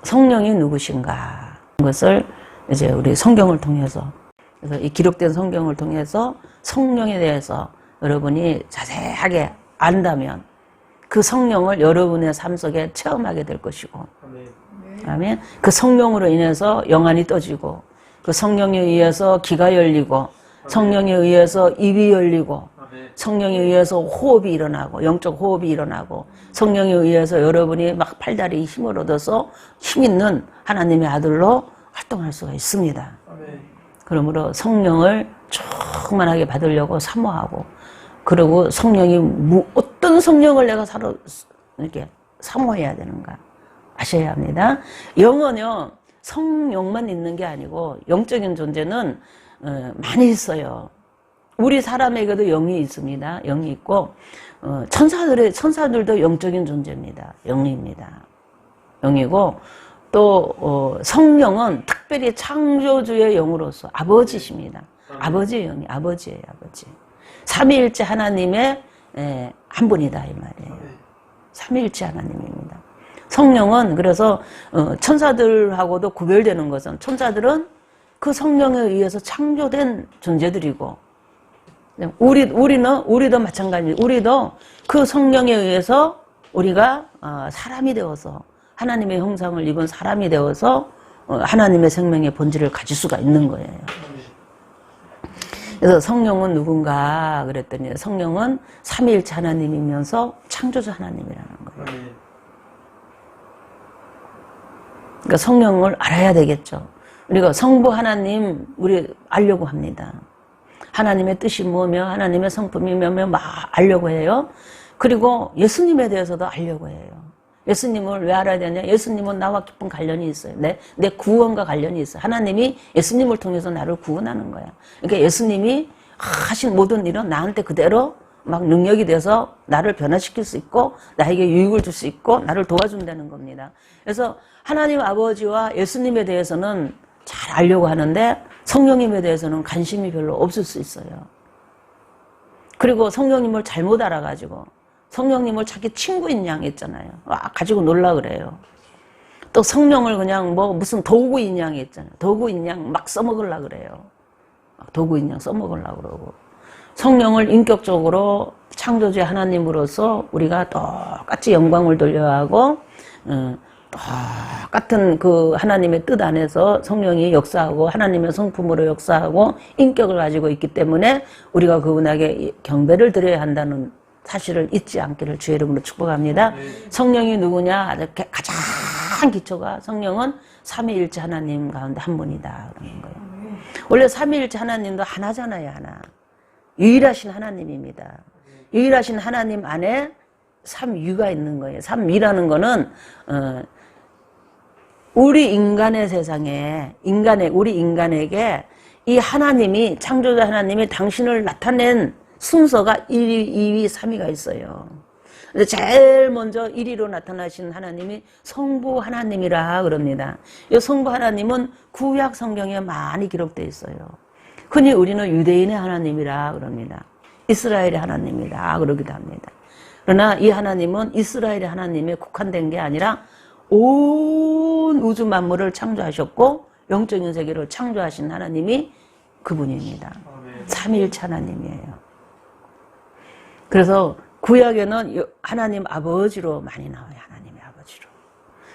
성령이 누구신가 것을 이제 우리 성경을 통해서, 그래서 이 기록된 성경을 통해서 성령에 대해서 여러분이 자세하게 안다면 그 성령을 여러분의 삶 속에 체험하게 될 것이고, 아멘. 그 성령으로 인해서 영안이 떠지고, 그 성령에 의해서 귀가 열리고, 성령에 의해서 입이 열리고, 성령에 의해서 호흡이 일어나고, 영적 호흡이 일어나고, 성령에 의해서 여러분이 막 팔다리 힘을 얻어서 힘 있는 하나님의 아들로 활동할 수가 있습니다. 그러므로 성령을 충만하게 받으려고 사모하고, 그리고 성령이 어떤 성령을 내가 이렇게 사모해야 되는가 아셔야 합니다. 영은요, 성령만 있는 게 아니고 영적인 존재는 많이 있어요. 우리 사람에게도 영이 있습니다. 영이 있고, 천사들도 영적인 존재입니다. 영입니다. 영이고, 또 성령은 특별히 창조주의 영으로서 아버지십니다. 아버지의 영이 아버지예요. 아버지. 삼위일체 하나님의 한 분이다 이 말이에요. 삼위일체 하나님입니다. 성령은 그래서 천사들하고도 구별되는 것은, 천사들은 그 성령에 의해서 창조된 존재들이고, 우리도 마찬가지입니다. 우리도 그 성령에 의해서 우리가 사람이 되어서, 하나님의 형상을 입은 사람이 되어서 하나님의 생명의 본질을 가질 수가 있는 거예요. 그래서 성령은 누군가 그랬더니, 성령은 삼위일체 하나님이면서 창조주 하나님이라는 거예요. 그러니까 성령을 알아야 되겠죠. 우리가 성부 하나님 우리 알려고 합니다. 하나님의 뜻이 뭐며 하나님의 성품이 뭐며 막 알려고 해요. 그리고 예수님에 대해서도 알려고 해요. 예수님을 왜 알아야 되냐? 예수님은 나와 깊은 관련이 있어요. 내 구원과 관련이 있어요. 하나님이 예수님을 통해서 나를 구원하는 거야. 그러니까 예수님이 하신 모든 일은 나한테 그대로 막 능력이 돼서 나를 변화시킬 수 있고, 나에게 유익을 줄 수 있고, 나를 도와준다는 겁니다. 그래서 하나님 아버지와 예수님에 대해서는 잘 알려고 하는데, 성령님에 대해서는 관심이 별로 없을 수 있어요. 그리고 성령님을 잘못 알아가지고 성령님을 자기 친구인 양 있잖아요. 가지고 놀라 그래요. 또 성령을 그냥 무슨 도구인 양이 있잖아요. 도구인 양 막 써먹으려 그래요. 도구인 양 써먹으려 그러고, 성령을 인격적으로 창조주의 하나님으로서 우리가 똑같이 영광을 돌려야 하고, 똑같은 그 하나님의 뜻 안에서 성령이 역사하고 하나님의 성품으로 역사하고 인격을 가지고 있기 때문에 우리가 그분에게 경배를 드려야 한다는 사실을 잊지 않기를 주의 이름으로 축복합니다. 성령이 누구냐? 이렇게 가장 기초가, 성령은 삼위일체 하나님 가운데 한 분이다 그러는 거예요. 원래 삼위일체 하나님도 하나잖아요. 하나. 유일하신 하나님입니다. 유일하신 하나님 안에 삼위가 있는 거예요. 삼위라는 거는 우리 인간의 세상에, 우리 인간에게 이 하나님이, 창조자 하나님이 당신을 나타낸 순서가 1위, 2위, 3위가 있어요. 제일 먼저 1위로 나타나신 하나님이 성부 하나님이라 그럽니다. 이 성부 하나님은 구약 성경에 많이 기록되어 있어요. 흔히 우리는 유대인의 하나님이라 그럽니다. 이스라엘의 하나님이라 그러기도 합니다. 그러나 이 하나님은 이스라엘의 하나님에 국한된 게 아니라 온 우주 만물을 창조하셨고 영적인 세계를 창조하신 하나님이 그분입니다. 삼위일체 하나님이에요. 그래서 구약에는 하나님 아버지로 많이 나와요. 하나님의 아버지로.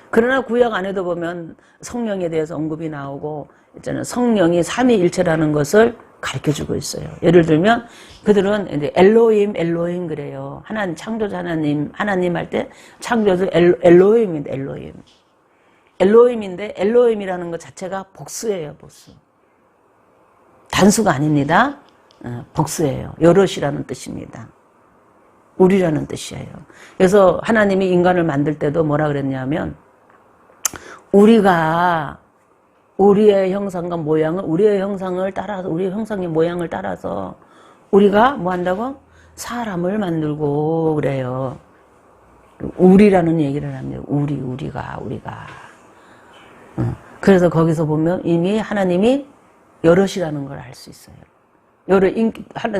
그러나 구약 안에도 보면 성령에 대해서 언급이 나오고 있잖아요. 성령이 삼위일체라는 것을 가르쳐주고 있어요. 예를 들면 그들은 이제 엘로힘 그래요. 하나님, 창조자 하나님 할 때 창조주 엘로힘인데, 엘로힘인데 엘로힘이라는 것 자체가 복수예요. 복수. 단수가 아닙니다. 복수예요. 여럿이라는 뜻입니다. 우리라는 뜻이에요. 그래서 하나님이 인간을 만들 때도 뭐라 그랬냐면, 우리가 우리의 형상과 모양을, 우리의 형상을 따라서, 우리의 형상의 모양을 따라서 우리가 뭐 한다고? 사람을 만들고 그래요. 우리라는 얘기를 합니다. 우리가. 그래서 거기서 보면 이미 하나님이 여럿이라는 걸 알 수 있어요.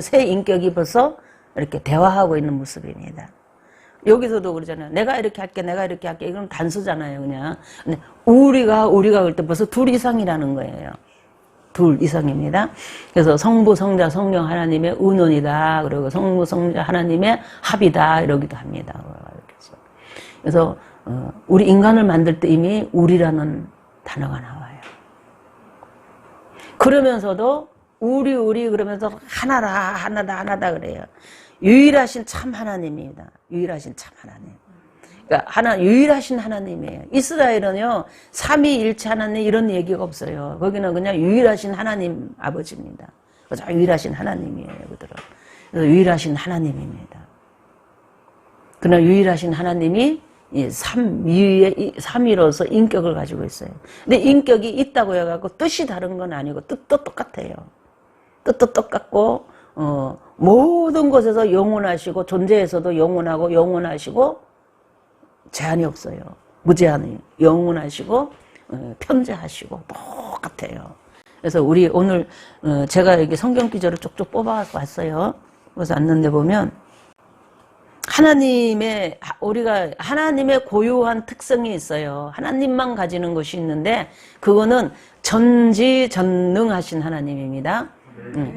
새 인격이 벌써 이렇게 대화하고 있는 모습입니다. 여기서도 그러잖아요. 내가 이렇게 할게, 내가 이렇게 할게. 이건 단수잖아요, 그냥. 근데 우리가 그럴 때 벌써 둘 이상이라는 거예요. 둘 이상입니다. 그래서 성부, 성자, 성령 하나님의 은원이다. 그리고 성부, 성자 하나님의 합이다. 이러기도 합니다. 그래서 우리 인간을 만들 때 이미 우리라는 단어가 나와요. 그러면서도 우리 그러면서 하나다 그래요. 유일하신 참 하나님입니다. 유일하신 참 하나님. 그러니까 유일하신 하나님이에요. 이스라엘은요, 삼위일체 하나님 이런 얘기가 없어요. 거기는 그냥 유일하신 하나님 아버지입니다. 그래서 유일하신 하나님이에요, 그들은. 그래서 유일하신 하나님입니다. 그러나 유일하신 하나님이 삼위로서 인격을 가지고 있어요. 근데 인격이 있다고 해갖고 뜻이 다른 건 아니고 뜻도 똑같아요. 뜻도 똑같고 모든 것에서 영원하시고 존재에서도 영원하시고 제한이 없어요. 무제한이 영원하시고 편재하시고 똑같아요. 그래서 우리 오늘 제가 여기 성경 기절을 쪽쪽 뽑아서 왔어요. 그래서 왔는데 보면 우리가 하나님의 고유한 특성이 있어요. 하나님만 가지는 것이 있는데 그거는 전지전능하신 하나님입니다.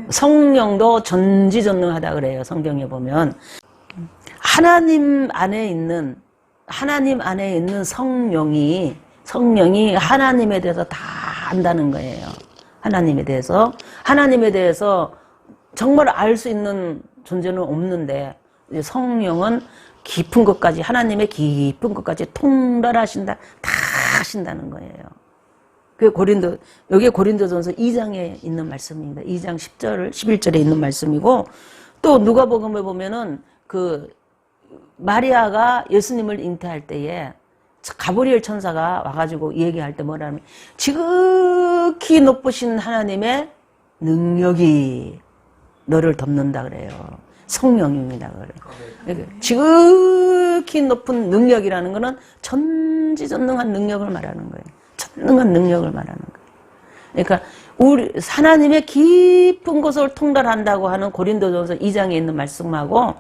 성령도 전지전능하다 그래요. 성경에 보면 하나님 안에 있는 성령이 하나님에 대해서 다 안다는 거예요. 하나님에 대해서 정말 알 수 있는 존재는 없는데 이제 성령은 깊은 것까지 하나님의 깊은 것까지 통달하신다, 다 하신다는 거예요. 여기 고린도전서 2장에 있는 말씀입니다. 2장 10절, 11절에 있는 말씀이고 또 누가복음에 보면은 마리아가 예수님을 잉태할 때에 가브리엘 천사가 와가지고 얘기할 때 뭐라면 지극히 높으신 하나님의 능력이 너를 덮는다 그래요. 성령입니다. 그래요. 지극히 높은 능력이라는 것은 전지전능한 능력을 말하는 거예요. 전능한 능력을 말하는 거예요. 그러니까 하나님의 깊은 것을 통달한다고 하는 고린도전서 2장에 있는 말씀하고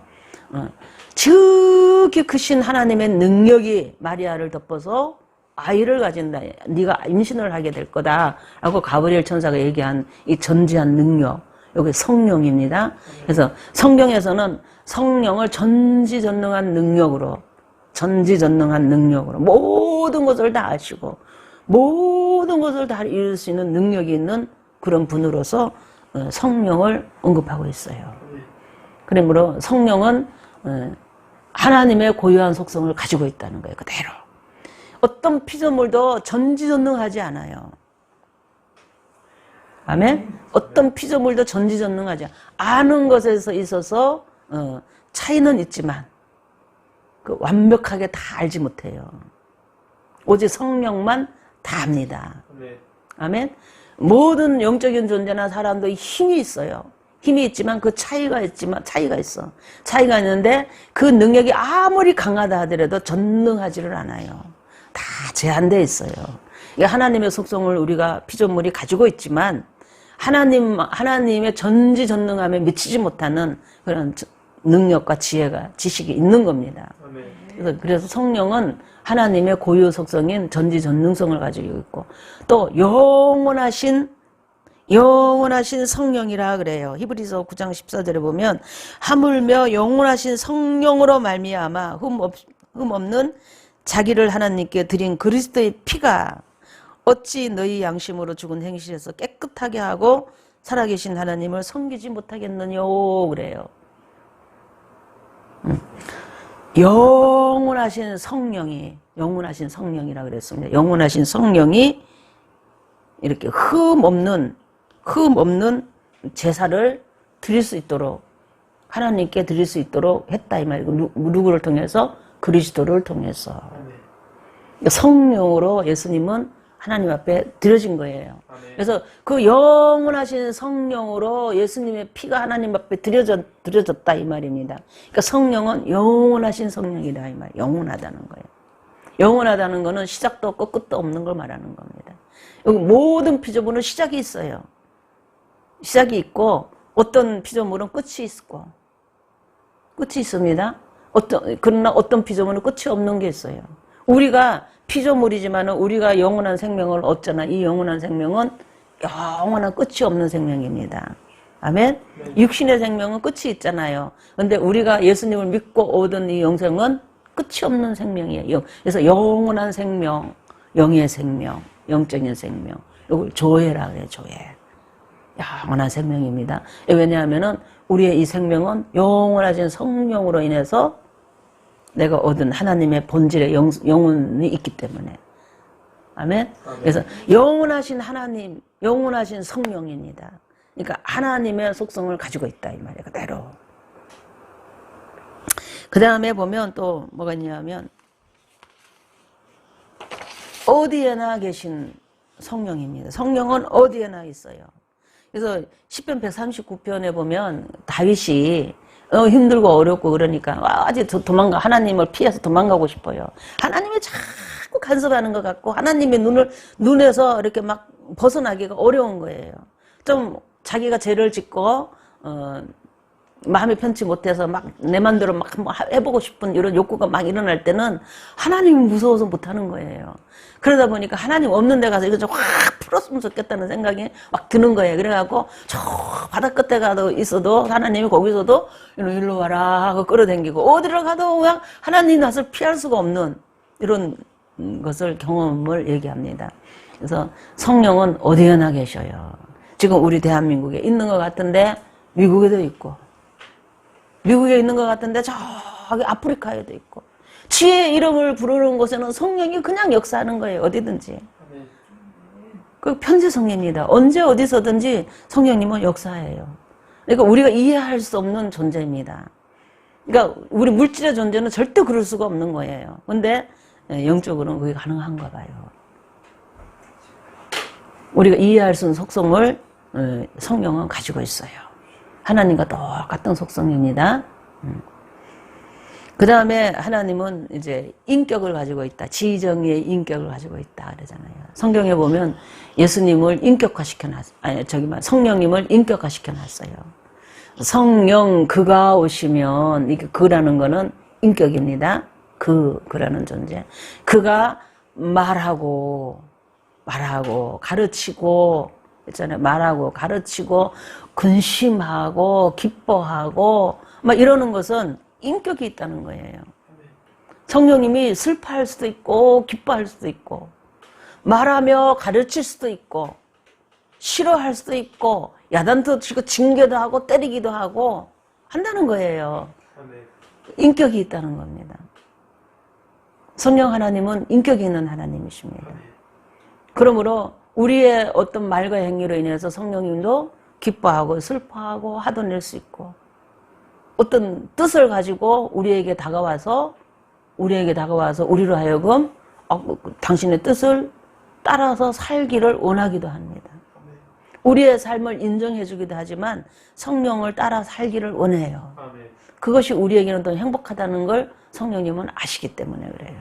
지극히 크신 하나님의 능력이 마리아를 덮어서 아이를 가진다. 네가 임신을 하게 될 거다. 라고 가브리엘 천사가 얘기한 이 전지한 능력. 여기 성령입니다. 그래서 성경에서는 성령을 전지전능한 능력으로 모든 것을 다 아시고 모든 것을 다 이룰 수 있는 능력이 있는 그런 분으로서 성령을 언급하고 있어요. 그러므로 성령은 하나님의 고유한 속성을 가지고 있다는 거예요. 그대로. 어떤 피조물도 전지전능하지 않아요. 아멘? 어떤 피조물도 전지전능하지 않아요. 아는 것에서 있어서 차이는 있지만 완벽하게 다 알지 못해요. 오직 성령만 다 압니다. 아멘? 모든 영적인 존재나 사람도 힘이 있어요. 힘이 있지만 차이가 있어. 차이가 있는데 그 능력이 아무리 강하다 하더라도 전능하지를 않아요. 다 제한되어 있어요. 하나님의 속성을 우리가 피조물이 가지고 있지만 하나님의 전지전능함에 미치지 못하는 그런 능력과 지식이 있는 겁니다. 그래서 성령은 하나님의 고유 속성인 전지전능성을 가지고 있고 또 영원하신 성령이라 그래요. 히브리서 9장 14절에 보면 하물며 영원하신 성령으로 말미암아 흠없는 자기를 하나님께 드린 그리스도의 피가 어찌 너희 양심으로 죽은 행실에서 깨끗하게 하고 살아계신 하나님을 섬기지 못하겠느뇨 그래요. 영원하신 성령이라 그랬습니다. 영원하신 성령이 이렇게 흠 없는 제사를 드릴 수 있도록 하나님께 드릴 수 있도록 했다 이 말이고 누구를 통해서? 그리스도를 통해서. 성령으로 예수님은 하나님 앞에 드려진 거예요. 그래서 그 영원하신 성령으로 예수님의 피가 하나님 앞에 드려졌다 이 말입니다. 그러니까 성령은 영원하신 성령이다 이 말. 영원하다는 거예요. 영원하다는 거는 시작도 없고 끝도 없는 걸 말하는 겁니다. 여기 모든 피조물은 시작이 있어요. 시작이 있고 어떤 피조물은 끝이 있고 끝이 있습니다. 그러나 어떤 피조물은 끝이 없는 게 있어요. 우리가 피조물이지만 우리가 영원한 생명을 얻잖아. 이 영원한 생명은 영원한 끝이 없는 생명입니다. 아멘? 육신의 생명은 끝이 있잖아요. 근데 우리가 예수님을 믿고 얻은 이 영생은 끝이 없는 생명이에요. 그래서 영원한 생명, 영의 생명, 영적인 생명. 이걸 조회라 그래요, 조회. 영원한 생명입니다. 왜냐하면은 우리의 이 생명은 영원하신 성령으로 인해서 내가 얻은 하나님의 본질의 영혼이 있기 때문에. 아멘? 그래서 영원하신 하나님, 영원하신 성령입니다. 그러니까 하나님의 속성을 가지고 있다 이 말이에요. 그대로. 그 다음에 보면 또 뭐가 있냐면 어디에나 계신 성령입니다. 성령은 어디에나 있어요. 그래서 시편 139편에 보면 다윗이 힘들고 어렵고 그러니까 아직 도망가 하나님을 피해서 도망가고 싶어요. 하나님이 자꾸 간섭하는 것 같고 하나님의 눈에서 이렇게 막 벗어나기가 어려운 거예요. 좀 자기가 죄를 짓고 마음이 편치 못해서 막 내 맘대로 막 한번 해보고 싶은 이런 욕구가 막 일어날 때는 하나님이 무서워서 못하는 거예요. 그러다 보니까 하나님 없는 데 가서 이거 좀 확 풀었으면 좋겠다는 생각이 막 드는 거예요. 그래갖고 저 바다 끝에 가도 있어도 하나님이 거기서도 일로 와라 하고 끌어당기고 어디로 가도 그냥 하나님 낯을 피할 수가 없는 이런 것을 경험을 얘기합니다. 그래서 성령은 어디에나 계셔요. 지금 우리 대한민국에 있는 것 같은데 미국에도 있고 미국에 있는 것 같은데 저기 아프리카에도 있고 지혜의 이름을 부르는 곳에는 성령이 그냥 역사하는 거예요. 어디든지. 그 편지성입니다. 언제 어디서든지 성령님은 역사해요. 그러니까 우리가 이해할 수 없는 존재입니다. 그러니까 우리 물질의 존재는 절대 그럴 수가 없는 거예요. 근데 영적으로는 그게 가능한가 봐요. 우리가 이해할 수 있는 속성을 성령은 가지고 있어요. 하나님과 똑같은 속성입니다. 그 다음에 하나님은 이제 인격을 가지고 있다. 지정의 인격을 가지고 있다. 그러잖아요. 성경에 보면 예수님을 성령님을 인격화시켜 놨어요. 성령 그가 오시면, 이게 그라는 거는 인격입니다. 그라는 존재. 그가 말하고, 가르치고, 있잖아요. 말하고, 가르치고, 근심하고, 기뻐하고, 막 이러는 것은 인격이 있다는 거예요. 성령님이 슬퍼할 수도 있고, 기뻐할 수도 있고, 말하며 가르칠 수도 있고, 싫어할 수도 있고, 야단도 치고, 징계도 하고, 때리기도 하고, 한다는 거예요. 인격이 있다는 겁니다. 성령 하나님은 인격이 있는 하나님이십니다. 그러므로 우리의 어떤 말과 행위로 인해서 성령님도 기뻐하고 슬퍼하고 하도낼 수 있고 어떤 뜻을 가지고 우리에게 다가와서 우리로 하여금 당신의 뜻을 따라서 살기를 원하기도 합니다. 우리의 삶을 인정해 주기도 하지만 성령을 따라 살기를 원해요. 그것이 우리에게는 더 행복하다는 걸 성령님은 아시기 때문에 그래요.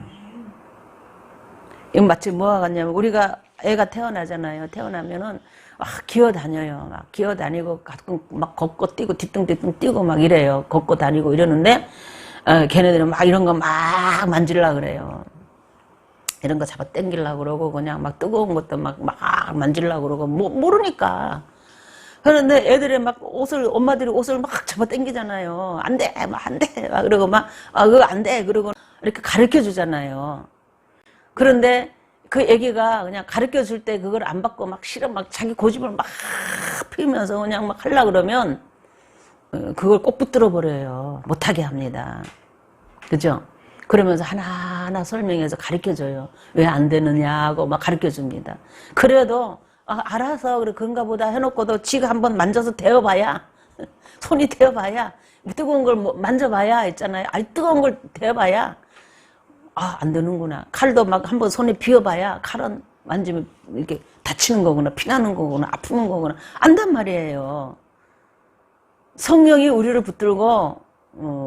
이건 마치 뭐와 같냐면 우리가 애가 태어나잖아요. 태어나면은 막 기어다녀요. 막 기어다니고 가끔 막 걷고 뛰고 뒤뚱뒤뚱 뛰고 막 이래요. 걷고 다니고 이러는데 걔네들은 막 이런 거 막 만지려고 그래요. 이런 거 잡아 당기려고 그러고 그냥 막 뜨거운 것도 막 만지려고 그러고 모르니까. 그런데 애들이 막 엄마들이 옷을 막 잡아 당기잖아요. 안 돼, 막 안 돼. 막 그러고 막 그거 안 돼. 그러고 이렇게 가르쳐 주잖아요. 그런데 그 애기가 그냥 가르쳐 줄 때 그걸 안 받고 막 싫어 막 자기 고집을 막 피우면서 그냥 막 하려고 그러면 그걸 꼭 붙들어 버려요. 못하게 합니다. 그죠? 그러면서 하나하나 설명해서 가르쳐 줘요. 왜 안 되느냐고 막 가르쳐 줍니다. 그래도 알아서 그런가 보다 해놓고도 지가 한번 만져서 데워봐야 손이 데워봐야 뜨거운 걸 만져봐야 있잖아요. 뜨거운 걸 데워봐야 안 되는구나. 칼도 막 한번 손에 비워봐야 칼은 만지면 이렇게 다치는 거구나, 피나는 거구나, 아프는 거구나 안단 말이에요. 성령이 우리를 붙들고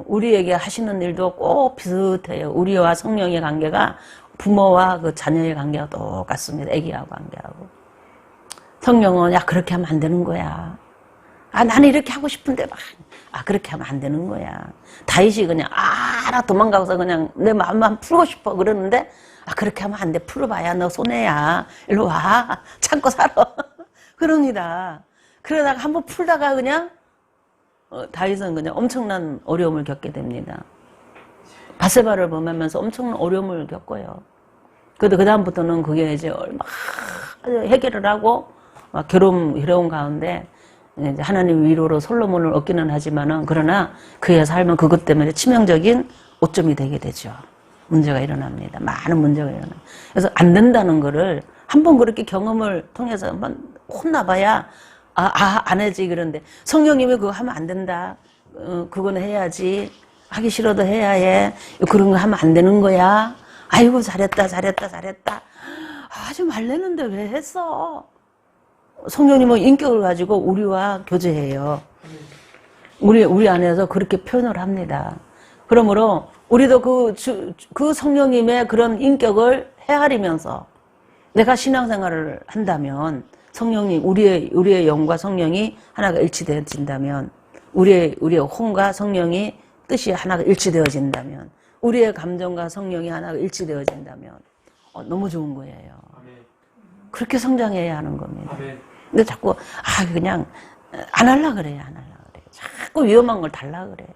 우리에게 하시는 일도 꼭 비슷해요. 우리와 성령의 관계가 부모와 그 자녀의 관계가 똑같습니다. 애기하고 관계하고. 성령은 야 그렇게 하면 안 되는 거야. 아, 나는 이렇게 하고 싶은데 막. 아, 그렇게 하면 안 되는 거야. 다윗이 그냥 나 도망가서 그냥 내 마음만 풀고 싶어 그러는데 아, 그렇게 하면 안 돼. 풀어봐야 너 손해야. 일로 와. 참고 살아. 그럽니다. 그러다가 한번 풀다가 그냥 다윗은 그냥 엄청난 어려움을 겪게 됩니다. 바세바를 범하면서 엄청난 어려움을 겪어요. 그래도 그 다음부터는 그게 이제 막 해결을 하고 막 괴로움 가운데 이제 하나님 위로로 솔로몬을 얻기는 하지만은 그러나 그의 삶은 그것 때문에 치명적인 오점이 되게 되죠. 문제가 일어납니다. 많은 문제가 일어나요. 그래서 안 된다는 거를 한번 그렇게 경험을 통해서 한번 혼나봐야 안 하지. 그런데 성령님이 그거 하면 안 된다. 그거는 해야지. 하기 싫어도 해야 해. 그런 거 하면 안 되는 거야. 아이고 잘했다. 아주 말랬는데 왜 했어? 성령님은 인격을 가지고 우리와 교제해요. 우리 안에서 그렇게 표현을 합니다. 그러므로 우리도 그 성령님의 그런 인격을 헤아리면서 내가 신앙생활을 한다면 성령님, 우리의 영과 성령이 하나가 일치되어진다면 우리의 혼과 성령이 뜻이 하나가 일치되어진다면 우리의 감정과 성령이 하나가 일치되어진다면 너무 좋은 거예요. 그렇게 성장해야 하는 겁니다. 근데 자꾸 그냥 안 하려고 그래요. 자꾸 위험한 걸 달라고 그래.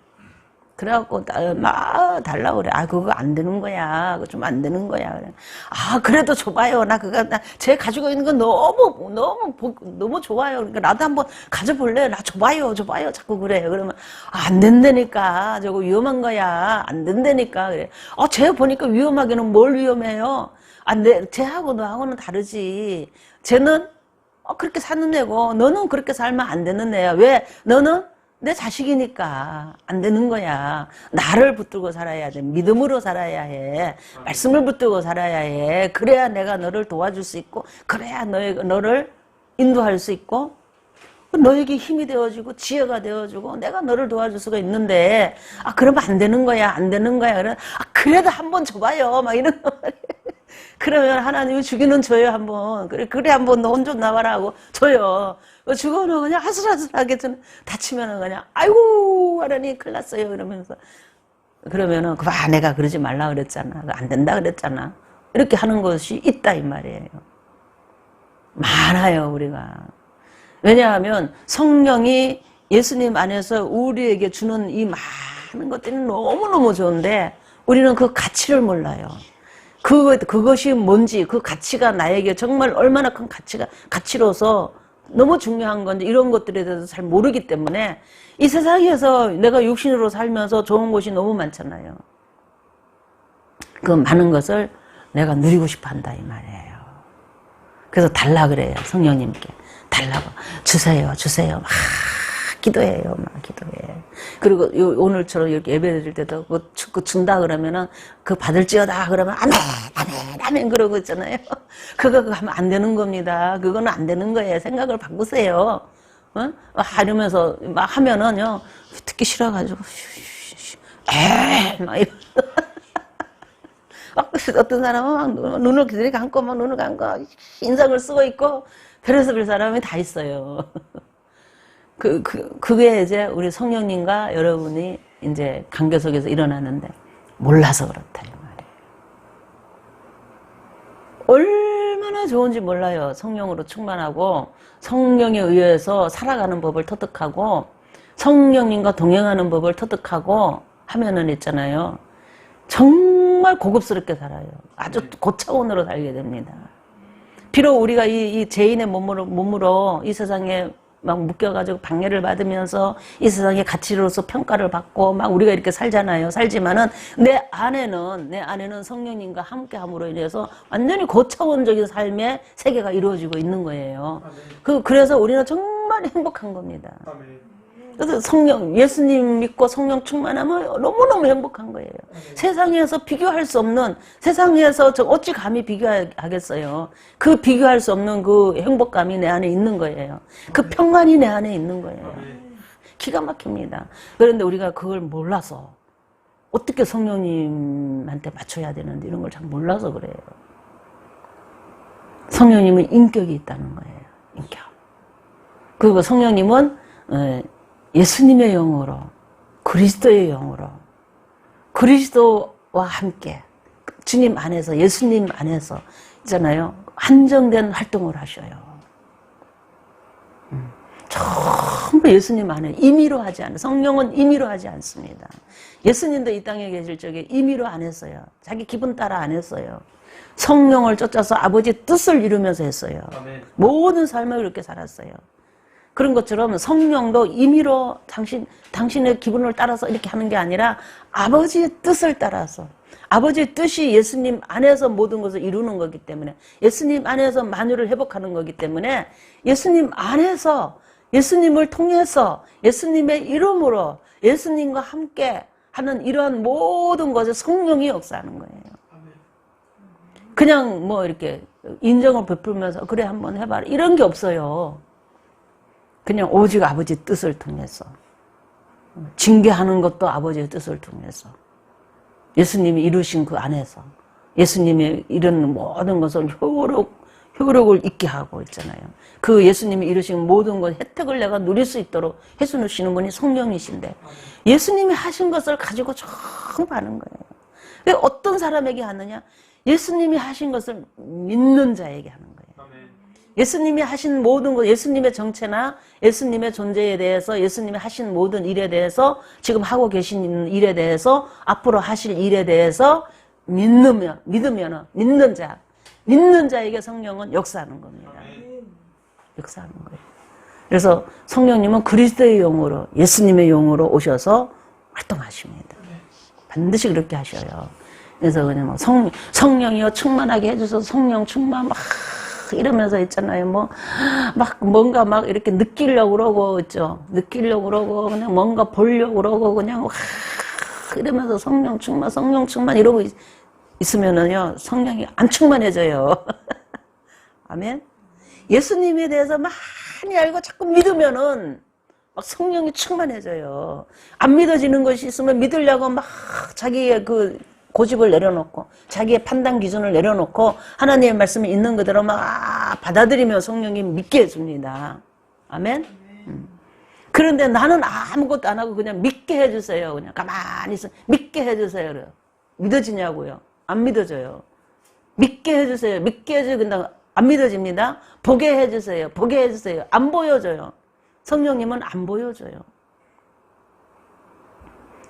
그래갖고 막 달라고 그래. 그거 안 되는 거야. 그거 좀 안 되는 거야. 그래. 그래도 줘봐요. 제 가지고 있는 거 너무 좋아요. 그러니까 나도 한번 가져볼래. 나 줘봐요. 자꾸 그래. 그러면 안 된다니까. 저거 위험한 거야. 안 된다니까. 그래. 쟤 보니까 위험하기는 뭘 위험해요. 쟤하고 너하고는 다르지. 쟤는 그렇게 사는 애고 너는 그렇게 살면 안 되는 애야. 왜? 너는 내 자식이니까 안 되는 거야. 나를 붙들고 살아야 돼. 믿음으로 살아야 해. 말씀을 붙들고 살아야 해. 그래야 내가 너를 도와줄 수 있고 그래야 너를 인도할 수 있고 너에게 힘이 되어주고 지혜가 되어주고 내가 너를 도와줄 수가 있는데 그러면 안 되는 거야. 그래. 그래도 한번 줘봐요. 막 이런 거 말이에요. 그러면 하나님이 주기는 줘요. 한번. 그래 한번 너 혼 좀 나와라 하고 줘요. 죽어는 그냥 아슬아슬하게 다치면은 그냥 아이고 하라니 큰일 났어요. 그러면은 내가 그러지 말라 그랬잖아. 안 된다 그랬잖아. 이렇게 하는 것이 있다 이 말이에요. 많아요 우리가. 왜냐하면 성령이 예수님 안에서 우리에게 주는 이 많은 것들이 너무너무 좋은데 우리는 그 가치를 몰라요. 그것이 뭔지, 그 가치가 나에게 정말 얼마나 큰 가치로서 너무 중요한 건지 이런 것들에 대해서 잘 모르기 때문에 이 세상에서 내가 육신으로 살면서 좋은 것이 너무 많잖아요. 그 많은 것을 내가 누리고 싶어 한다 이 말이에요. 그래서 달라 그래요. 성령님께. 달라고. 주세요. 막 기도해요. 그리고 오늘처럼 이렇게 예배 드릴 때도 그거 준다 그러면은 그 받을지어다 그러면 아멘 그러고 있잖아요. 그거 하면 안 되는 겁니다. 그거는 안 되는 거예요. 생각을 바꾸세요. 하면서 막 하면은요 듣기 싫어가지고 막 이러. 어떤 사람은 막 눈을 감고 인상을 쓰고 있고 별의별 사람이 다 있어요. 그게 이제 우리 성령님과 여러분이 이제 관계 속에서 일어나는데 몰라서 그렇다 이 말이에요. 얼마나 좋은지 몰라요. 성령으로 충만하고 성령에 의해서 살아가는 법을 터득하고 성령님과 동행하는 법을 터득하고 하면은 있잖아요. 정말 고급스럽게 살아요. 아주 고차원으로 살게 됩니다. 비록 우리가 이 죄인의 몸으로 이 세상에 막 묶여가지고 방해를 받으면서 이 세상의 가치로서 평가를 받고 막 우리가 이렇게 살지만은 내 안에는 성령님과 함께함으로 인해서 완전히 고차원적인 삶의 세계가 이루어지고 있는 거예요. 그래서 우리는 정말 행복한 겁니다. 그래서 예수님 믿고 성령 충만하면 너무너무 행복한 거예요. 세상에서 비교할 수 없는, 세상에서 어찌 감히 비교하겠어요. 그 비교할 수 없는 그 행복감이 내 안에 있는 거예요. 그 평안이 내 안에 있는 거예요. 기가 막힙니다. 그런데 우리가 그걸 몰라서 어떻게 성령님한테 맞춰야 되는데 이런 걸 잘 몰라서 그래요. 성령님은 인격이 있다는 거예요. 인격. 그리고 성령님은 예수님의 영으로, 그리스도의 영으로, 그리스도와 함께 주님 안에서, 예수님 안에서 있잖아요. 한정된 활동을 하셔요. 전부 예수님 안에 임의로 하지 않아요. 성령은 임의로 하지 않습니다. 예수님도 이 땅에 계실 적에 임의로 안 했어요. 자기 기분 따라 안 했어요. 성령을 쫓아서 아버지의 뜻을 이루면서 했어요. 아멘. 모든 삶을 그렇게 살았어요. 그런 것처럼 성령도 임의로 당신의 기분을 따라서 이렇게 하는 게 아니라 아버지의 뜻을 따라서, 아버지의 뜻이 예수님 안에서 모든 것을 이루는 거기 때문에, 예수님 안에서 만유를 회복하는 거기 때문에, 예수님 안에서, 예수님을 통해서, 예수님의 이름으로 예수님과 함께 하는 이러한 모든 것을 성령이 역사하는 거예요. 그냥 뭐 이렇게 인정을 베풀면서 그래 한번 해봐라 이런 게 없어요. 그냥 오직 아버지의 뜻을 통해서, 징계하는 것도 아버지의 뜻을 통해서, 예수님이 이루신 그 안에서 예수님이 이런 모든 것을 효력을 있게 하고 있잖아요. 그 예수님이 이루신 모든 것 혜택을 내가 누릴 수 있도록 해주시는 분이 성령이신데, 예수님이 하신 것을 가지고 전부 하는 거예요. 왜 어떤 사람에게 하느냐? 예수님이 하신 것을 믿는 자에게 하는 거예요. 예수님이 하신 모든 것, 예수님의 정체나 예수님의 존재에 대해서, 예수님이 하신 모든 일에 대해서, 지금 하고 계신 일에 대해서, 앞으로 하실 일에 대해서 믿는 자에게 성령은 역사하는 겁니다. 역사하는 거예요. 그래서 성령님은 그리스도의 영으로, 예수님의 영으로 오셔서 활동하십니다. 반드시 그렇게 하셔요. 그래서 그냥 성령이여 충만하게 해줘서 성령 충만 막 이러면서 있잖아요. 막 뭔가 막 이렇게 느끼려고 그러고 있죠. 느끼려고 그러고 그냥 뭔가 보려고 그러고 그냥 막 이러면서 성령 충만 이러고 있으면은요, 성령이 안 충만해져요. 아멘. 예수님에 대해서 많이 알고 자꾸 믿으면은 막 성령이 충만해져요. 안 믿어지는 것이 있으면 믿으려고 막 자기의 그 고집을 내려놓고, 자기의 판단 기준을 내려놓고 하나님의 말씀이 있는 그대로 막 받아들이며 성령이 믿게 해줍니다. 아멘. 그런데 나는 아무것도 안 하고 그냥 믿게 해주세요. 그냥 가만히 있어. 믿게 해주세요. 그래요. 믿어지냐고요? 안 믿어져요. 믿게 해주세요. 믿게 해주세요. 근데 안 믿어집니다. 보게 해주세요. 보게 해주세요. 안 보여져요. 성령님은 안 보여줘요.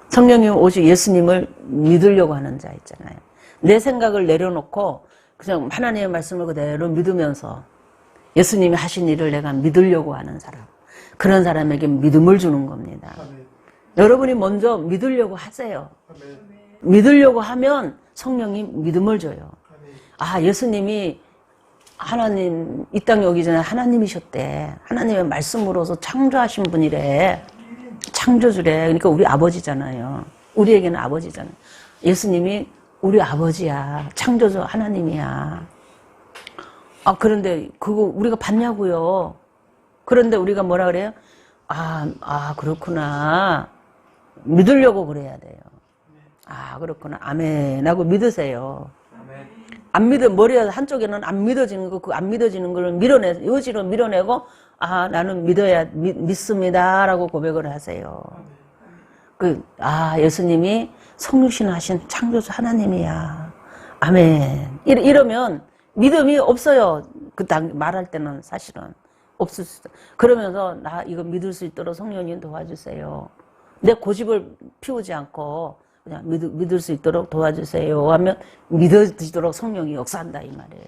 성령님 오직 예수님을 믿으려고 하는 자 있잖아요. 내 생각을 내려놓고 그냥 하나님의 말씀을 그대로 믿으면서 예수님이 하신 일을 내가 믿으려고 하는 사람, 그런 사람에게 믿음을 주는 겁니다. 아멘. 여러분이 먼저 믿으려고 하세요. 아멘. 믿으려고 하면 성령이 믿음을 줘요. 아멘. 아, 예수님이 하나님, 이 땅에 오기 전에 하나님이셨대. 하나님의 말씀으로서 창조하신 분이래. 창조주래. 그러니까 우리 아버지잖아요. 우리에게는 아버지잖아요. 예수님이 우리 아버지야. 창조주 하나님이야. 아, 그런데 그거 우리가 봤냐고요. 그런데 우리가 뭐라 그래요? 그렇구나. 믿으려고 그래야 돼요. 아, 그렇구나. 아멘 하고 믿으세요. 안 믿어, 머리 한쪽에는 안 믿어지는 거, 그 안 믿어지는 걸 의지로 밀어내고, 아, 나는 믿습니다. 라고 고백을 하세요. 예수님이 성육신하신 창조주 하나님이야. 아멘. 이러면 믿음이 없어요. 말할 때는 사실은. 없을 수 있어요. 그러면서, 나 이거 믿을 수 있도록 성령님 도와주세요. 내 고집을 피우지 않고, 그냥 믿을 수 있도록 도와주세요 하면 믿어지도록 성령이 역사한다 이 말이에요.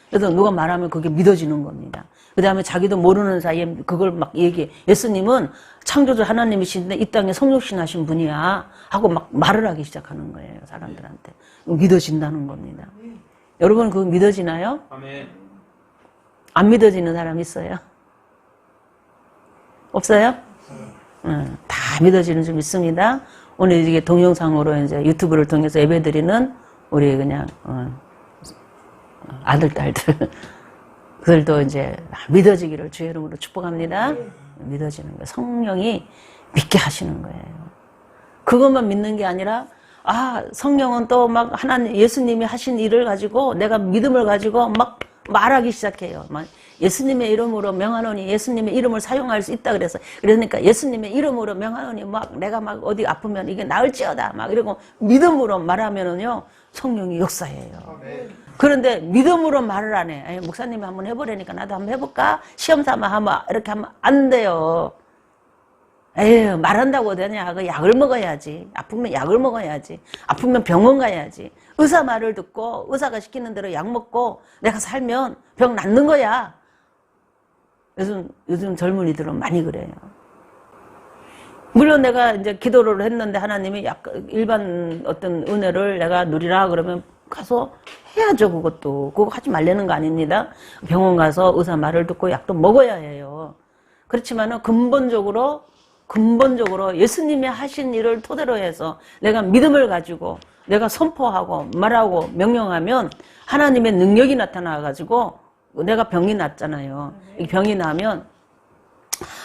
그래서 누가 말하면 그게 믿어지는 겁니다. 그 다음에 자기도 모르는 사이에 그걸 막 얘기해. 예수님은 창조주 하나님이신데 이 땅에 성육신하신 분이야 하고 막 말을 하기 시작하는 거예요. 사람들한테. 믿어진다는 겁니다. 여러분 그거 믿어지나요? 아멘. 안 믿어지는 사람 있어요? 없어요? 다 믿어지는 줄 믿습니다. 오늘 이게 동영상으로 이제 유튜브를 통해서 예배드리는 우리 그냥 아들, 딸들 그들도 이제 믿어지기를 주의 이름으로 축복합니다. 믿어지는 거예요. 성령이 믿게 하시는 거예요. 그것만 믿는 게 아니라 성령은 또 막 하나님 예수님이 하신 일을 가지고 내가 믿음을 가지고 막 말하기 시작해요. 막 예수님의 이름으로 명하노니 예수님의 이름을 사용할 수 있다 그래서 그러니까 예수님의 이름으로 명하노니 막 내가 막 어디 아프면 이게 나을지어다 막 이러고 믿음으로 말하면은요 성령이 역사해요. 그런데 믿음으로 말을 안 해. 아니, 목사님이 한번 해보라니까 나도 한번 해볼까? 시험 삼아 하면 이렇게 하면 안 돼요. 에휴, 말한다고 되냐? 그 약을 먹어야지. 아프면 약을 먹어야지. 아프면 병원 가야지. 의사 말을 듣고 의사가 시키는 대로 약 먹고 내가 살면 병 낫는 거야. 요즘 젊은이들은 많이 그래요. 물론 내가 이제 기도를 했는데 하나님이 약간 일반 어떤 은혜를 내가 누리라 그러면 가서 해야죠. 그거 하지 말라는 거 아닙니다. 병원 가서 의사 말을 듣고 약도 먹어야 해요. 그렇지만은 근본적으로 예수님이 하신 일을 토대로 해서 내가 믿음을 가지고 내가 선포하고 말하고 명령하면 하나님의 능력이 나타나가지고 내가 병이 났잖아요. 이 병이 나면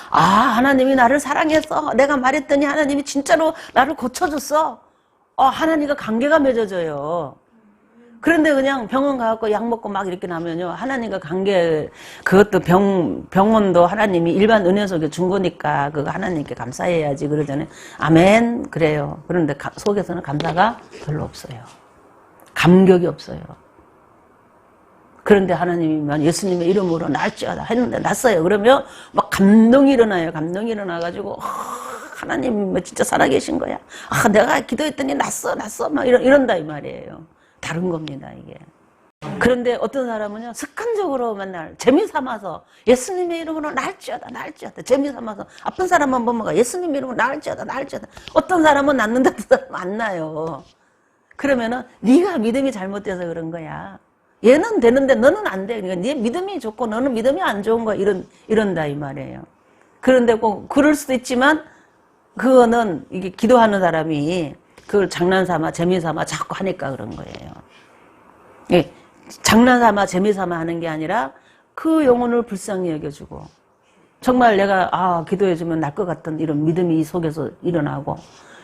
아, 하나님이 나를 사랑했어. 내가 말했더니 하나님이 진짜로 나를 고쳐줬어. 하나님과 관계가 맺어져요. 그런데 그냥 병원 가갖고 약 먹고 막 이렇게 나면요. 하나님과 관계, 그것도 병원도 하나님이 일반 은혜 속에 준 거니까 그거 하나님께 감사해야지 그러잖아요. 아멘. 그래요. 그런데 속에서는 감사가 별로 없어요. 감격이 없어요. 그런데 하나님이만 예수님의 이름으로 날지어다 했는데 났어요. 그러면 막 감동이 일어나요. 감동이 일어나가지고 하나님 진짜 살아계신 거야. 내가 기도했더니 났어. 막 이런다 이 말이에요. 다른 겁니다 이게. 그런데 어떤 사람은요 습관적으로 맨날 재미삼아서 예수님의 이름으로 날지어다 재미삼아서 아픈 사람만 보면 예수님의 이름으로 날지어다. 어떤 사람은 낫는데 어떤 사람은 안 나요. 그러면은 네가 믿음이 잘못돼서 그런 거야. 얘는 되는데 너는 안 돼. 그러니까 네 믿음이 좋고 너는 믿음이 안 좋은 거야. 이런다 이 말이에요. 그런데 꼭 그럴 수도 있지만 그거는 이게 기도하는 사람이 그걸 장난삼아 재미삼아 자꾸 하니까 그런 거예요. 예, 장난삼아 재미삼아 하는 게 아니라 그 영혼을 불쌍히 여겨주고 정말 내가 기도해주면 날 것 같은 이런 믿음이 이 속에서 일어나고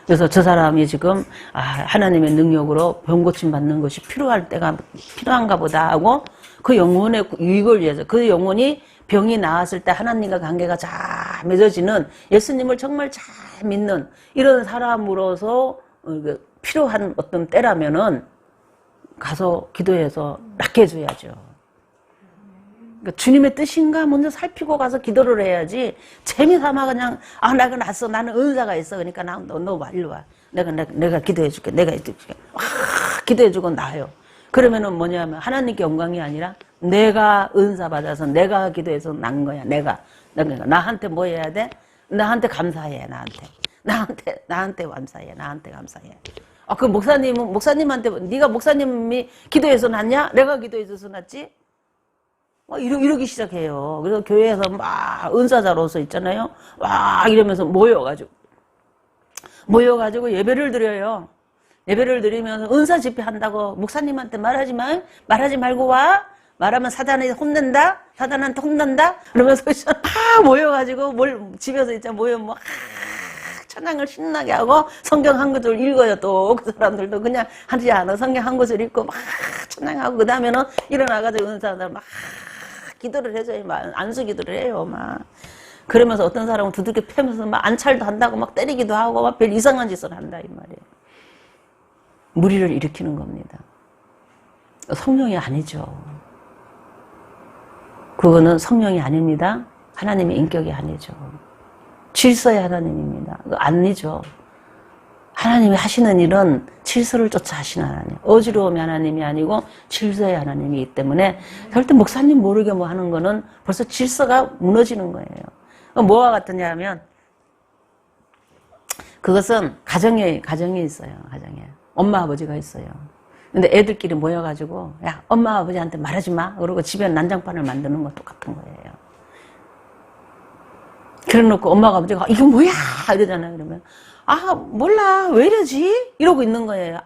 그래서 저 사람이 지금 하나님의 능력으로 병 고침 받는 것이 필요할 때가 필요한가 보다 하고 그 영혼의 유익을 위해서 그 영혼이 병이 나았을 때 하나님과 관계가 잘 맺어지는 예수님을 정말 잘 믿는 이런 사람으로서 필요한 어떤 때라면은 가서 기도해서 낫게 해줘야죠. 그러니까 주님의 뜻인가 먼저 살피고 가서 기도를 해야지 재미삼아 그냥 내가 났어 나는 은사가 있어 그러니까 너 와 일로 와 내가 기도해줄게 내가 해줄게 기도해주고 나요. 그러면은 뭐냐면 하나님께 영광이 아니라 내가 은사 받아서 내가 기도해서 난 거야. 내가 나한테 뭐 해야 돼? 나한테 감사해. 나한테 감사해. 나한테 감사해. 그 목사님한테 네가 목사님이 기도해서 났냐? 내가 기도해서 났지? 이러기 시작해요. 그래서 교회에서 막 은사자로서 있잖아요. 막 이러면서 모여가지고 예배를 드려요. 예배를 드리면서 은사 집회 한다고 목사님한테 말하지 말고 와. 말하면 사단이 혼낸다. 사단한테 혼난다. 그러면서 모여가지고 집에서 있잖아 모여 찬양을 신나게 하고 성경 한 구절 읽어요. 또 그 사람들도 그냥 하지 않아. 성경 한 구절 읽고 막 찬양하고 그 다음에는 일어나가지고 은사들 막 기도를 해줘요. 안수 기도를 해요. 막 그러면서 어떤 사람은 두들겨 패면서 막 안찰도 한다고 막 때리기도 하고 막 별 이상한 짓을 한다 이 말이에요. 무리를 일으키는 겁니다. 성령이 아니죠. 그거는 성령이 아닙니다. 하나님의 인격이 아니죠. 질서의 하나님입니다. 아니죠. 하나님이 하시는 일은 질서를 쫓아 하시는 하나님. 어지러움의 하나님이 아니고 질서의 하나님이기 때문에 절대 목사님 모르게 뭐 하는 거는 벌써 질서가 무너지는 거예요. 뭐와 같으냐 하면 그것은 가정에 있어요. 가정에. 엄마 아버지가 있어요. 근데 애들끼리 모여가지고 야 엄마 아버지한테 말하지 마. 그러고 집에 난장판을 만드는 거 똑같은 거예요. 그래놓고 엄마가 아버지가 이거 뭐야 이러잖아요. 그러면 몰라 왜 이러지 이러고 있는 거예요.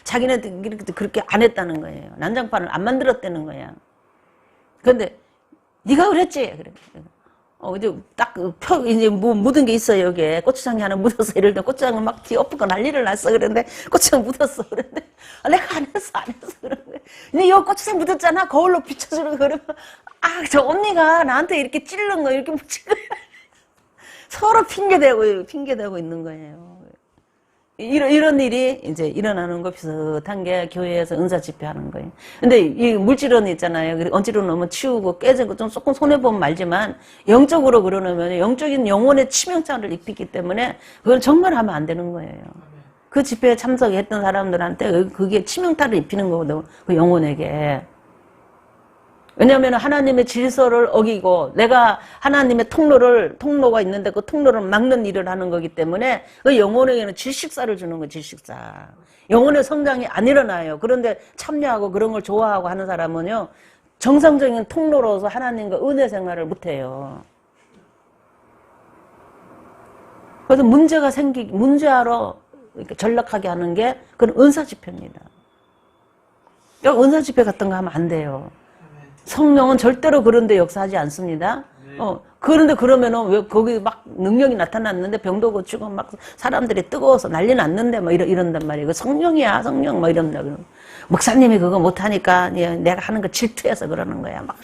자기네들 이렇게 그렇게 안 했다는 거예요. 난장판을 안 만들었다는 거야. 그런데 네가 그랬지. 그래. 이제 딱, 이제 뭐 묻은 게 있어요, 여기에. 고추장이 하나 묻어서, 예를 들어 고추장을 막 뒤엎고 난리를 났어. 그런데 고추장 묻었어. 그런데 내가 안 했어. 그런데. 근데 여 고추장 묻었잖아. 거울로 비춰주는 그러면, 저 언니가 나한테 이렇게 찔른 거, 이렇게 묻힌 거야. 서로 핑계대고 있는 거예요. 이런 일이 이제 일어나는 거 비슷한 게 교회에서 은사 집회하는 거예요. 근데 이 물질은 있잖아요. 언지로 넣으면 치우고 깨진 거 좀 조금 손해보면 말지만 영적으로 그러면 영적인 영혼의 치명상을 입히기 때문에 그건 정말 하면 안 되는 거예요. 그 집회에 참석했던 사람들한테 그게 치명타를 입히는 거거든. 그 영혼에게. 왜냐하면 하나님의 질서를 어기고 내가 하나님의 통로가 있는데 그 통로를 막는 일을 하는 거기 때문에 그 영혼에게는 질식사를 주는 거예요. 질식사. 영혼의 성장이 안 일어나요. 그런데 참여하고 그런 걸 좋아하고 하는 사람은요. 정상적인 통로로서 하나님과 은혜 생활을 못해요. 그래서 문제하러 이렇게 전락하게 하는 게 그건 은사 집회입니다. 은사 집회 같은 거 하면 안 돼요. 성령은 절대로 그런데 역사하지 않습니다. 그런데 그러면은 왜 거기 막 능력이 나타났는데 병도 고치고 막 사람들이 뜨거워서 난리 났는데 막 이런단 말이에요. 성령이야, 성령 막 이런다. 목사님이 그거 못하니까 내가 하는 거 질투해서 그러는 거야. 막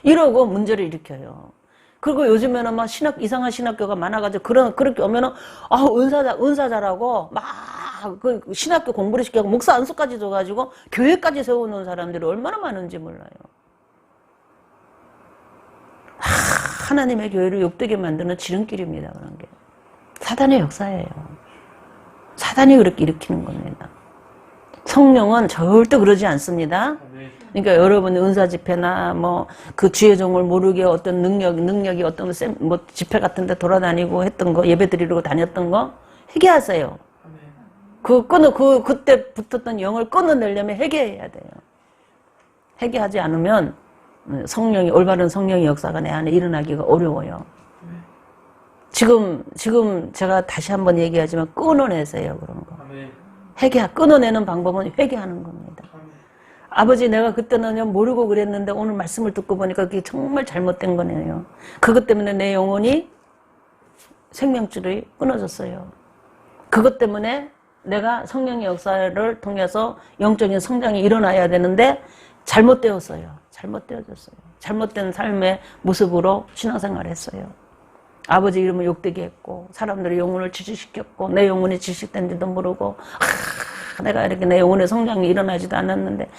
이러고 문제를 일으켜요. 그리고 요즘에는 막 이상한 신학교가 많아가지고 그렇게 오면은 은사자라고 막 그 신학교 공부를 시켜고 목사 안수까지 줘가지고 교회까지 세워놓은 사람들이 얼마나 많은지 몰라요. 하나님의 교회를 욕되게 만드는 지름길입니다. 그런 게. 사단의 역사예요. 사단이 그렇게 일으키는 겁니다. 성령은 절대 그러지 않습니다. 그러니까 여러분 은사 집회나 뭐 그 주의 종을 모르게 어떤 능력이 어떤 뭐 집회 같은 데 돌아다니고 했던 거 예배 드리러 다녔던 거 회개하세요. 그때 붙었던 영을 끊어내려면 회개해야 돼요. 회개하지 않으면 올바른 성령의 역사가 내 안에 일어나기가 어려워요. 지금 제가 다시 한번 얘기하지만 끊어내세요, 그런 거. 끊어내는 방법은 회개하는 겁니다. 아버지, 내가 그때는 모르고 그랬는데 오늘 말씀을 듣고 보니까 그게 정말 잘못된 거네요. 그것 때문에 내 영혼이 생명줄이 끊어졌어요. 그것 때문에 내가 성령의 역사를 통해서 영적인 성장이 일어나야 되는데 잘못되었어요. 잘못되어졌어요. 잘못된 삶의 모습으로 신앙생활을 했어요. 아버지 이름을 욕되게 했고 사람들의 영혼을 질식시켰고 내 영혼이 질식된지도 모르고 내가 이렇게 내 영혼의 성장이 일어나지도 않았는데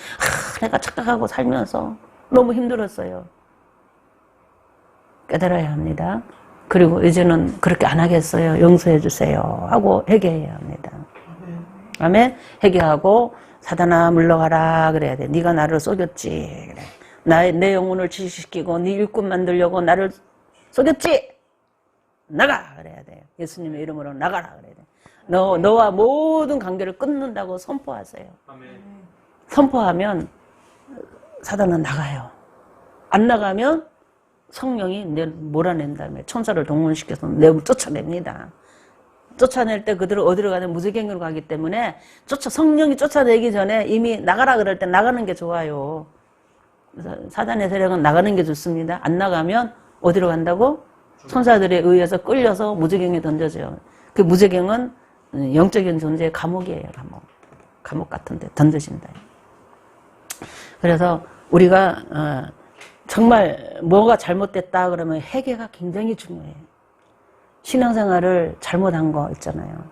내가 착각하고 살면서 너무 힘들었어요. 깨달아야 합니다. 그리고 이제는 그렇게 안 하겠어요. 용서해 주세요 하고 회개해야 합니다. 아멘. 회개하고 사단아 물러가라 그래야 돼. 네가 나를 속였지. 그래. 내 영혼을 질식시키고 네 일꾼 만들려고 나를 속였지. 나가 그래야 돼요. 예수님의 이름으로 나가라 그래야 돼. 너와 모든 관계를 끊는다고 선포하세요. 아멘. 선포하면 사단은 나가요. 안 나가면 성령이 몰아낸 다음에 천사를 동원시켜서 쫓아냅니다. 쫓아낼 때 그들을 어디로 가든 무지개로 가기 때문에 성령이 쫓아내기 전에 이미 나가라 그럴 때 나가는 게 좋아요. 그래서 사단의 세력은 나가는 게 좋습니다. 안 나가면 어디로 간다고? 천사들에 의해서 끌려서 무저갱에 던져져요. 그 무저갱은 영적인 존재의 감옥이에요. 감옥 같은데 던져진다. 그래서 우리가 정말 뭐가 잘못됐다 그러면 회개가 굉장히 중요해요. 신앙생활을 잘못한 거 있잖아요.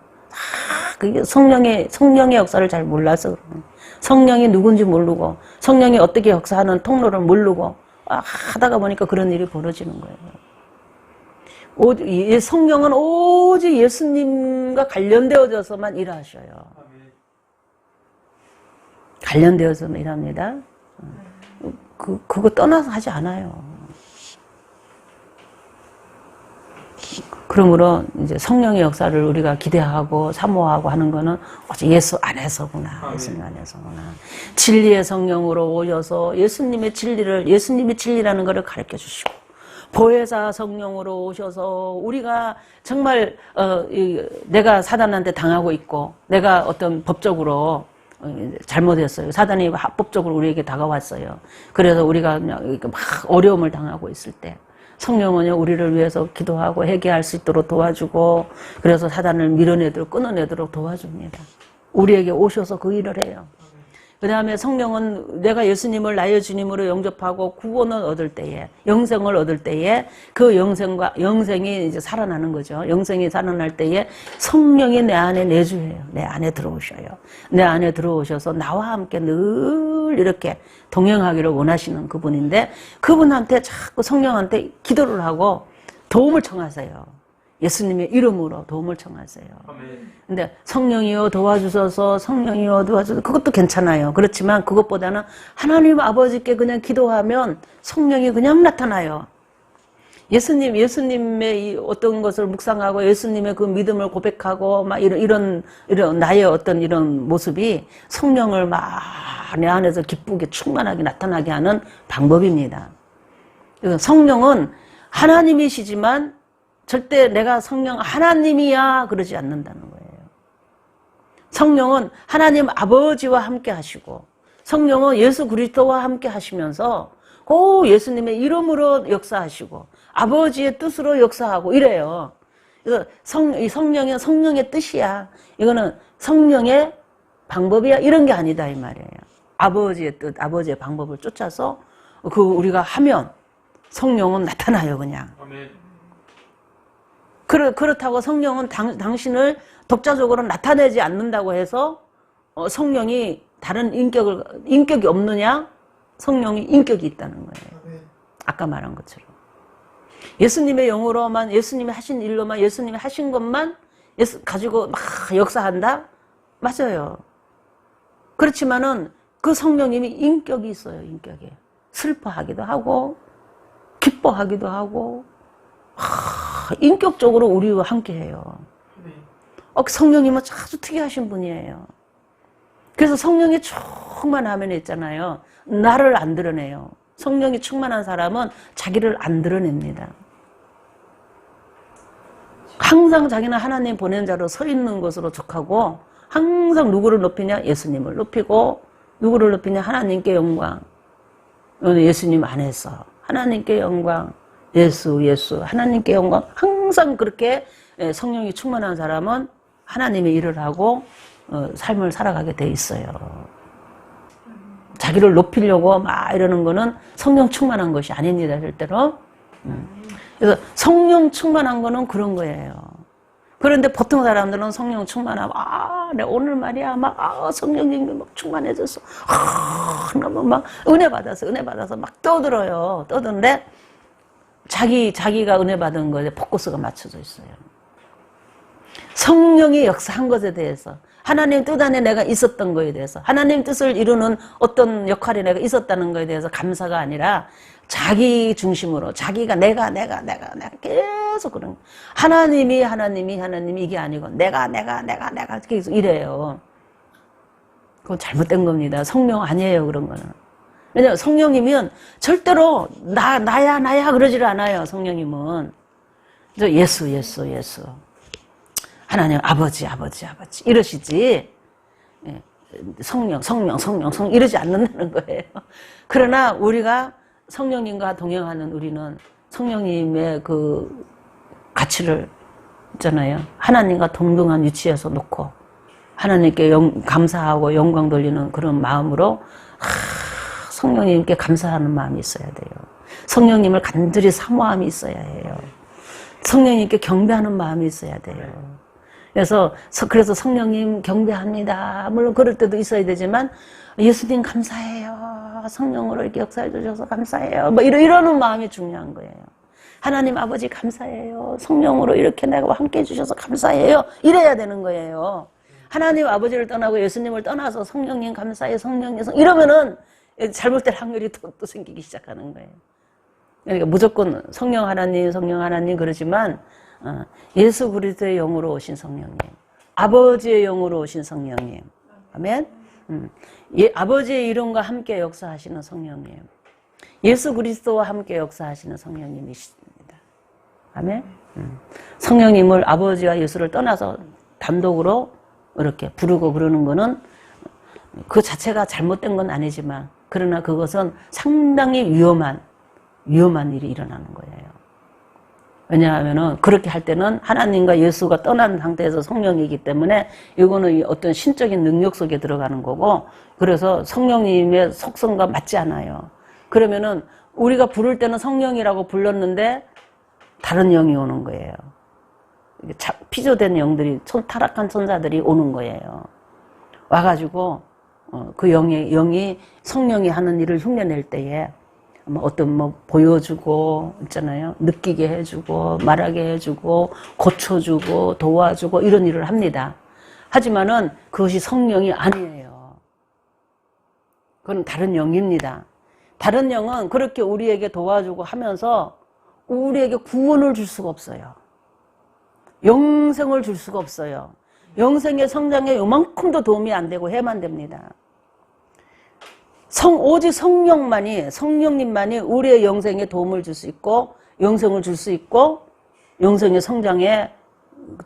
그게 성령의 역사를 잘 몰라서 그러는 성령이 누군지 모르고 성령이 어떻게 역사하는 통로를 모르고 하다가 보니까 그런 일이 벌어지는 거예요. 성령은 오직 예수님과 관련되어져서만 일하셔요. 관련되어서만 일합니다. 그거 떠나서 하지 않아요. 그러므로 이제 성령의 역사를 우리가 기대하고 사모하고 하는 거는 오직 예수 안에서구나. 예수님 안에서구나. 진리의 성령으로 오셔서 예수님이 진리라는 것을 가르쳐 주시고 보혜사 성령으로 오셔서 우리가 정말 내가 사단한테 당하고 있고 내가 어떤 법적으로 잘못했어요. 사단이 합법적으로 우리에게 다가왔어요. 그래서 우리가 그냥 막 어려움을 당하고 있을 때 성령은요, 우리를 위해서 기도하고 회개할 수 있도록 도와주고, 그래서 사단을 밀어내도록, 끊어내도록 도와줍니다. 우리에게 오셔서 그 일을 해요. 그 다음에 성령은 내가 예수님을 나의 주님으로 영접하고 구원을 얻을 때에, 영생을 얻을 때에 그 영생이 이제 살아나는 거죠. 영생이 살아날 때에 성령이 내 안에 내주해요. 내 안에 들어오셔요. 내 안에 들어오셔서 나와 함께 늘 이렇게 동행하기를 원하시는 그분인데, 그분한테 자꾸 성령한테 기도를 하고 도움을 청하세요. 예수님의 이름으로 도움을 청하세요. 근데 성령이여 도와주셔서, 성령이여 도와주셔서, 그것도 괜찮아요. 그렇지만 그것보다는 하나님 아버지께 그냥 기도하면 성령이 그냥 나타나요. 예수님의 이 어떤 것을 묵상하고 예수님의 그 믿음을 고백하고 막 이런 나의 어떤 이런 모습이 성령을 막 내 안에서 기쁘게 충만하게 나타나게 하는 방법입니다. 성령은 하나님이시지만 절대 내가 성령 하나님이야 그러지 않는다는 거예요. 성령은 하나님 아버지와 함께 하시고, 성령은 예수 그리스도와 함께 하시면서 그 예수님의 이름으로 역사하시고 아버지의 뜻으로 역사하고 이래요. 그래서 이 성령의 뜻이야. 이거는 성령의 방법이야 이런 게 아니다 이 말이에요. 아버지의 뜻, 아버지의 방법을 쫓아서 우리가 하면 성령은 나타나요 그냥. 아멘. 그렇다고 성령은 당신을 독자적으로 나타내지 않는다고 해서 성령이 다른 인격이 없느냐? 성령이 인격이 있다는 거예요. 아까 말한 것처럼. 예수님의 영으로만, 예수님이 하신 일로만, 예수님이 하신 것만 가지고 막 역사한다? 맞아요. 그렇지만은 그 성령님이 인격이 있어요, 인격이. 슬퍼하기도 하고, 기뻐하기도 하고, 인격적으로 우리와 함께 해요. 성령님은 아주 특이하신 분이에요. 그래서 성령이 충만하면 있잖아요. 나를 안 드러내요. 성령이 충만한 사람은 자기를 안 드러냅니다. 항상 자기는 하나님 보낸 자로 서 있는 것으로 족하고, 항상 누구를 높이냐? 예수님을 높이고, 누구를 높이냐? 하나님께 영광. 예수님 안에서 하나님께 영광. 예수 하나님께 영광. 항상 그렇게 성령이 충만한 사람은 하나님의 일을 하고 삶을 살아가게 돼 있어요. 자기를 높이려고 막 이러는 거는 성령 충만한 것이 아닙니다, 절대로. 그래서 성령 충만한 거는 그런 거예요. 그런데 보통 사람들은 성령 충만하면 내가 오늘 말이야 성령님이 막 충만해졌어. 너무 막 은혜 받아서 막 떠드는데 자기가 은혜 받은 것에 포커스가 맞춰져 있어요. 성령이 역사한 것에 대해서, 하나님 뜻 안에 내가 있었던 것에 대해서, 하나님 뜻을 이루는 어떤 역할에 내가 있었다는 것에 대해서 감사가 아니라 자기 중심으로, 자기가 내가 계속 그런, 하나님이 이게 아니고 내가 계속 이래요. 그건 잘못된 겁니다. 성령 아니에요, 그런 거는. 왜냐면 성령이면 절대로 나야 그러질 않아요. 성령님은 예수 하나님 아버지 이러시지, 성령 이러지 않는다는 거예요. 그러나 우리가 성령님과 동행하는 우리는 성령님의 그 가치를 있잖아요. 하나님과 동등한 위치에서 놓고 하나님께 감사하고 영광 돌리는 그런 마음으로 성령님께 감사하는 마음이 있어야 돼요. 성령님을 간절히 사모함이 있어야 해요. 성령님께 경배하는 마음이 있어야 돼요. 그래서 성령님 경배합니다. 물론 그럴 때도 있어야 되지만, 예수님 감사해요. 성령으로 이렇게 역사해 주셔서 감사해요. 뭐 이러는 마음이 중요한 거예요. 하나님 아버지 감사해요. 성령으로 이렇게 내가 함께 해주셔서 감사해요. 이래야 되는 거예요. 하나님 아버지를 떠나고 예수님을 떠나서 성령님 감사해요. 이러면은 잘못될 확률이 또 생기기 시작하는 거예요. 그러니까 무조건 성령 하나님 그러지만, 예수 그리스도의 영으로 오신 성령님, 아버지의 영으로 오신 성령님, 아멘. 아버지의 이름과 함께 역사하시는 성령님, 예수 그리스도와 함께 역사하시는 성령님이십니다. 아멘. 성령님을 아버지와 예수를 떠나서 단독으로 이렇게 부르고 그러는 거는 그 자체가 잘못된 건 아니지만, 그러나 그것은 상당히 위험한 일이 일어나는 거예요. 왜냐하면은 그렇게 할 때는 하나님과 예수가 떠난 상태에서 성령이기 때문에 이거는 어떤 신적인 능력 속에 들어가는 거고, 그래서 성령님의 속성과 맞지 않아요. 그러면은 우리가 부를 때는 성령이라고 불렀는데 다른 영이 오는 거예요. 피조된 영들이, 타락한 천사들이 오는 거예요. 와가지고 그 영이 성령이 하는 일을 흉내낼 때에 어떤 보여주고 있잖아요. 느끼게 해주고 말하게 해주고 고쳐주고 도와주고 이런 일을 합니다. 하지만은 그것이 성령이 아니에요. 그건 다른 영입니다. 다른 영은 그렇게 우리에게 도와주고 하면서 우리에게 구원을 줄 수가 없어요. 영생을 줄 수가 없어요. 영생의 성장에 요만큼도 도움이 안 되고 해만 됩니다. 오직 성령님만이 우리의 영생에 도움을 줄 수 있고, 영생을 줄 수 있고, 영생의 성장에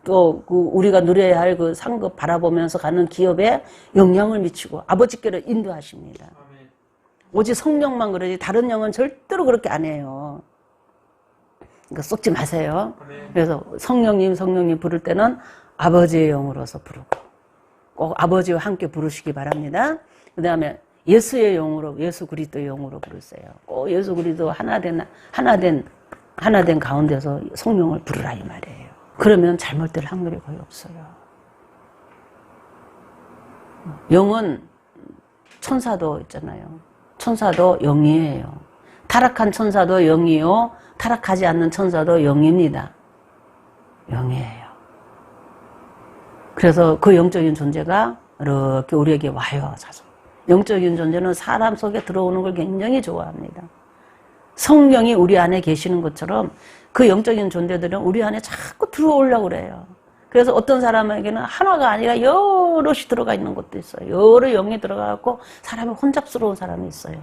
또 우리가 누려야 할 그 상급 바라보면서 가는 기업에 영향을 미치고 아버지께로 인도하십니다. 오직 성령만 그러지 다른 영은 절대로 그렇게 안 해요. 그러니까 속지 마세요. 그래서 성령님 부를 때는 아버지의 영으로서 부르고, 꼭 아버지와 함께 부르시기 바랍니다. 그 다음에 예수의 영으로, 예수 그리스도의 영으로 부르세요. 꼭 예수 그리스도 하나된 가운데서 성령을 부르라 이 말이에요. 그러면 잘못될 확률이 거의 없어요. 영은 천사도 있잖아요. 천사도 영이에요. 타락한 천사도 영이요, 타락하지 않는 천사도 영입니다. 영이에요. 그래서 그 영적인 존재가 이렇게 우리에게 와요. 자주. 영적인 존재는 사람 속에 들어오는 걸 굉장히 좋아합니다. 성령이 우리 안에 계시는 것처럼 그 영적인 존재들은 우리 안에 자꾸 들어오려고 그래요. 그래서 어떤 사람에게는 하나가 아니라 여럿이 들어가 있는 것도 있어요. 여러 영이 들어가고 사람이 혼잡스러운 사람이 있어요.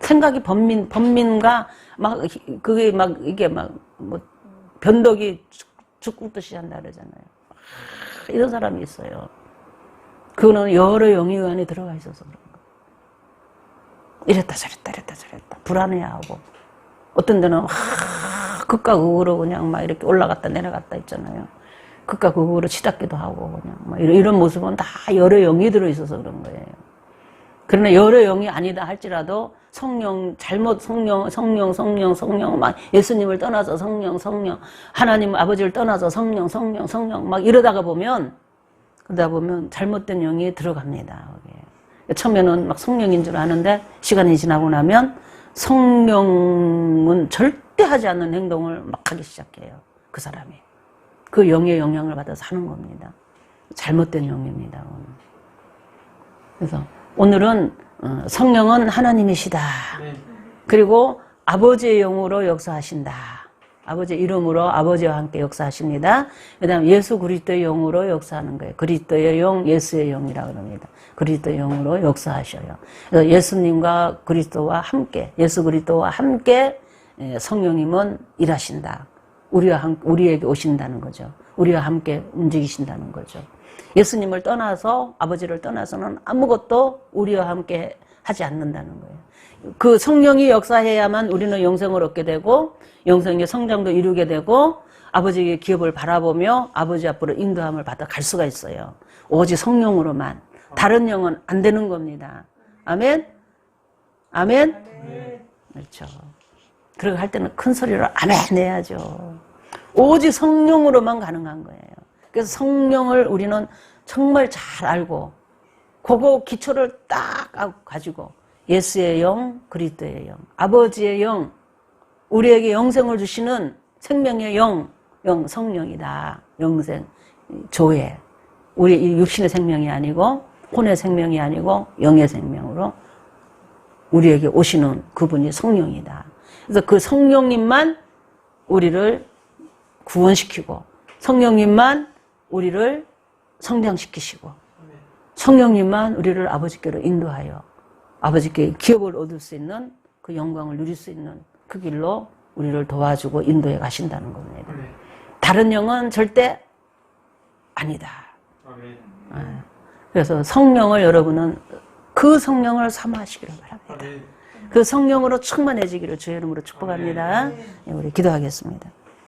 생각이 번민과 이게 변덕이 죽듯이 한다 그러잖아요. 이런 사람이 있어요. 그거는 여러 영이 안에 들어가 있어서 그런 거예요. 이랬다 저랬다 불안해하고, 어떤 데는 극과 극으로 그냥 막 이렇게 올라갔다 내려갔다 있잖아요. 극과 극으로 치닫기도 하고 그냥 이런 모습은 다 여러 영이 들어있어서 그런 거예요. 그러나 여러 영이 아니다 할지라도 성령 막 예수님을 떠나서 성령 하나님 아버지를 떠나서 성령 막 이러다 보면 잘못된 영이 들어갑니다. 처음에는 막 성령인 줄 아는데 시간이 지나고 나면 성령은 절대 하지 않는 행동을 막 하기 시작해요. 그 사람이. 그 영의 영향을 받아서 하는 겁니다. 잘못된 영입니다. 그래서 오늘은 성령은 하나님이시다. 그리고 아버지의 영으로 역사하신다. 아버지 이름으로 아버지와 함께 역사하십니다. 그 다음 예수 그리스도의 영으로 역사하는 거예요. 그리스도의 영, 예수의 영이라고 합니다. 그리스도의 영으로 역사하셔요. 그래서 예수님과 그리스도와 함께, 예수 그리스도와 함께 성령님은 일하신다. 우리에게 오신다는 거죠. 우리와 함께 움직이신다는 거죠. 예수님을 떠나서, 아버지를 떠나서는 아무것도 우리와 함께 하지 않는다는 거예요. 그 성령이 역사해야만 우리는 영생을 얻게 되고, 영생의 성장도 이루게 되고, 아버지의 기업을 바라보며 아버지 앞으로 인도함을 받아 갈 수가 있어요. 오직 성령으로만. 다른 영은 안 되는 겁니다. 아멘? 아멘? 그렇죠. 그렇게 할 때는 큰 소리로 아멘 해야죠. 오직 성령으로만 가능한 거예요. 그래서 성령을 우리는 정말 잘 알고, 그거 기초를 딱 가지고, 예수의 영, 그리스도의 영, 아버지의 영, 우리에게 영생을 주시는 생명의 영 성령이다. 영생, 조회. 우리 육신의 생명이 아니고 혼의 생명이 아니고 영의 생명으로 우리에게 오시는 그분이 성령이다. 그래서 그 성령님만 우리를 구원시키고, 성령님만 우리를 성장시키시고, 성령님만 우리를 아버지께로 인도하여 아버지께 기업을 얻을 수 있는 그 영광을 누릴 수 있는 그 길로 우리를 도와주고 인도해 가신다는 겁니다. 다른 영은 절대 아니다. 그래서 성령을 여러분은 그 성령을 사모하시기를 바랍니다. 그 성령으로 충만해지기를 주의 이름으로 축복합니다. 우리 기도하겠습니다.